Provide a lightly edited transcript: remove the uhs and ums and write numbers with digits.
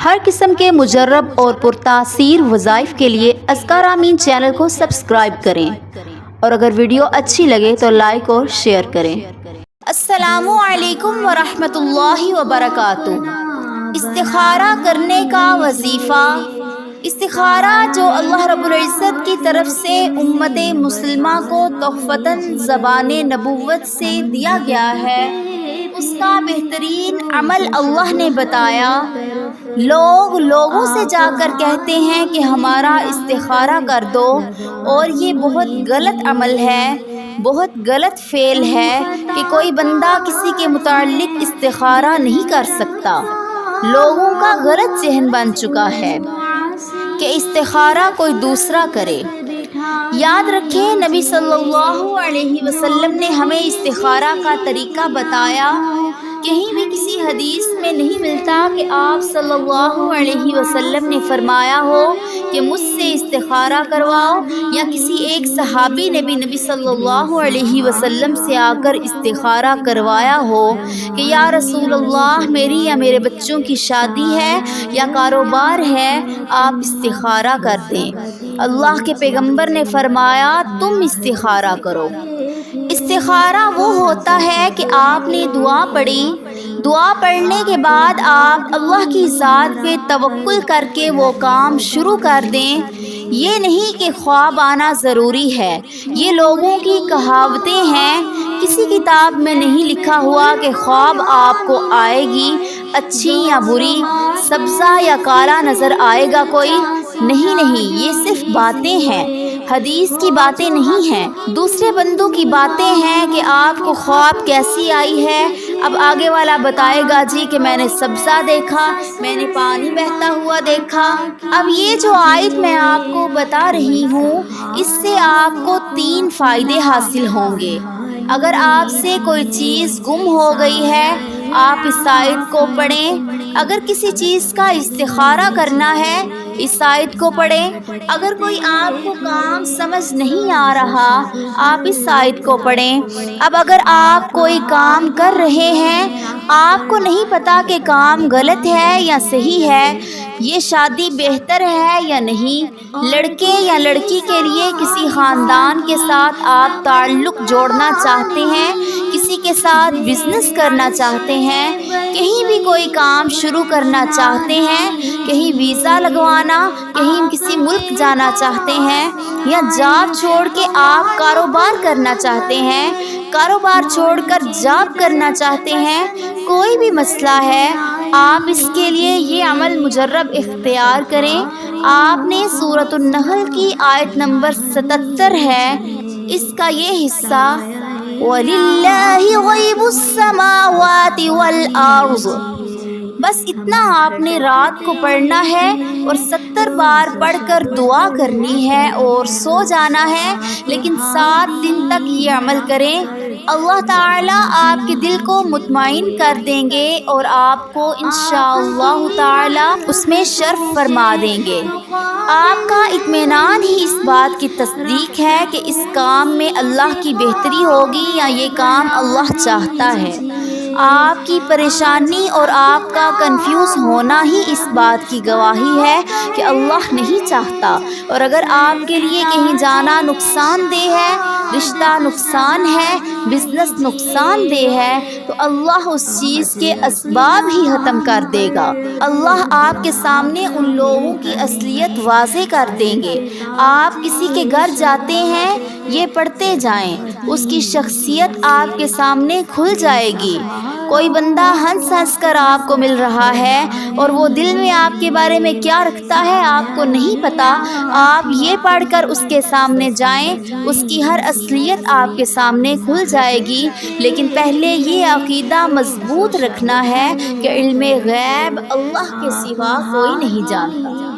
ہر قسم کے مجرب اور پرتاثیر وظائف کے لیے اذکار آمین چینل کو سبسکرائب کریں، اور اگر ویڈیو اچھی لگے تو لائک اور شیئر کریں۔ السلام علیکم ورحمۃ اللہ وبرکاتہ۔ استخارہ کرنے کا وظیفہ۔ استخارہ جو اللہ رب العزت کی طرف سے امت مسلمہ کو تحفتاً زبان نبوت سے دیا گیا ہے، اس کا بہترین عمل اللہ نے بتایا۔ لوگ لوگوں سے جا کر کہتے ہیں کہ ہمارا استخارہ کر دو، اور یہ بہت غلط عمل ہے، بہت غلط فعل ہے کہ کوئی بندہ کسی کے متعلق استخارہ نہیں کر سکتا۔ لوگوں کا غلط ذہن بن چکا ہے کہ استخارہ کوئی دوسرا کرے۔ یاد رکھیں، نبی صلی اللہ علیہ وسلم نے ہمیں استخارہ کا طریقہ بتایا۔ کہیں بھی کسی حدیث میں نہیں ملتا کہ آپ صلی اللہ علیہ وسلم نے فرمایا ہو کہ مجھ سے استخارہ کرواؤ، یا کسی ایک صحابی نے بھی نبی صلی اللہ علیہ وسلم سے آ کر استخارہ کروایا ہو کہ یا رسول اللہ، میری یا میرے بچوں کی شادی ہے یا کاروبار ہے، آپ استخارہ کر دیں۔ اللہ کے پیغمبر نے فرمایا تم استخارہ کرو۔ استخارہ وہ ہوتا ہے کہ آپ نے دعا پڑھی، دعا پڑھنے کے بعد آپ اللہ کی ذات پہ توکل کر کے وہ کام شروع کر دیں۔ یہ نہیں کہ خواب آنا ضروری ہے، یہ لوگوں کی کہاوتیں ہیں۔ کسی کتاب میں نہیں لکھا ہوا کہ خواب آپ کو آئے گی، اچھی یا بری، سبزہ یا کالا نظر آئے گا کوئی۔ نہیں، یہ صرف باتیں ہیں، حدیث کی باتیں نہیں ہیں، دوسرے بندوں کی باتیں ہیں کہ آپ کو خواب کیسی آئی ہے۔ اب آگے والا بتائے گا جی کہ میں نے سبزہ دیکھا، میں نے پانی بہتا ہوا دیکھا۔ اب یہ جو آیت میں آپ کو بتا رہی ہوں، اس سے آپ کو 3 فائدے حاصل ہوں گے۔ اگر آپ سے کوئی چیز گم ہو گئی ہے، آپ اس آیت کو پڑھیں۔ اگر کسی چیز کا استخارہ کرنا ہے، اس آیت کو پڑھیں۔ اگر کوئی آپ کو کام سمجھ نہیں آ رہا، آپ اس آیت کو پڑھیں۔ اب اگر آپ کوئی کام کر رہے ہیں، آپ کو نہیں پتا کہ کام غلط ہے یا صحیح ہے، یہ شادی بہتر ہے یا نہیں، لڑکے یا لڑکی کے لیے کسی خاندان کے ساتھ آپ تعلق جوڑنا چاہتے ہیں، کسی کے ساتھ بزنس کرنا چاہتے ہیں، کہیں بھی کوئی کام شروع کرنا چاہتے ہیں، کہیں ویزا لگوانا، کہیں کسی ملک جانا چاہتے ہیں، یا جاب چھوڑ کے آپ کاروبار کرنا چاہتے ہیں، کاروبار چھوڑ کر جاب کرنا چاہتے ہیں، کوئی بھی مسئلہ ہے، آپ اس کے لیے یہ عمل مجرب اختیار کریں۔ آپ نے سورۃ النحل کی آیت نمبر 77 ہے، اس کا یہ حصہ وَلِلَّهِ غَيْبُ السَّمَاوَاتِ وَالْأَرْضِ، بس اتنا آپ نے رات کو پڑھنا ہے اور 70 بار پڑھ کر دعا کرنی ہے اور سو جانا ہے، لیکن 7 دن تک یہ عمل کریں۔ اللہ تعالیٰ آپ کے دل کو مطمئن کر دیں گے اور آپ کو انشاءاللہ تعالیٰ اس میں شرف فرما دیں گے۔ آپ کا اطمینان ہی اس بات کی تصدیق ہے کہ اس کام میں اللہ کی بہتری ہوگی یا یہ کام اللہ چاہتا ہے۔ آپ کی پریشانی اور آپ کا کنفیوز ہونا ہی اس بات کی گواہی ہے کہ اللہ نہیں چاہتا۔ اور اگر آپ کے لیے کہیں جانا نقصان دہ ہے، رشتہ نقصان ہے، بزنس نقصان دہ ہے، تو اللہ اس چیز کے اسباب ہی ختم کر دے گا۔ اللہ آپ کے سامنے ان لوگوں کی اصلیت واضح کر دیں گے۔ آپ کسی کے گھر جاتے ہیں، یہ پڑھتے جائیں، اس کی شخصیت آپ کے سامنے کھل جائے گی۔ کوئی بندہ ہنس ہنس کر آپ کو مل رہا ہے اور وہ دل میں آپ کے بارے میں کیا رکھتا ہے آپ کو نہیں پتا، آپ یہ پڑھ کر اس کے سامنے جائیں، اس کی ہر اصلیت آپ کے سامنے کھل جائے گی۔ لیکن پہلے یہ عقیدہ مضبوط رکھنا ہے کہ علم غیب اللہ کے سوا کوئی نہیں جانتا۔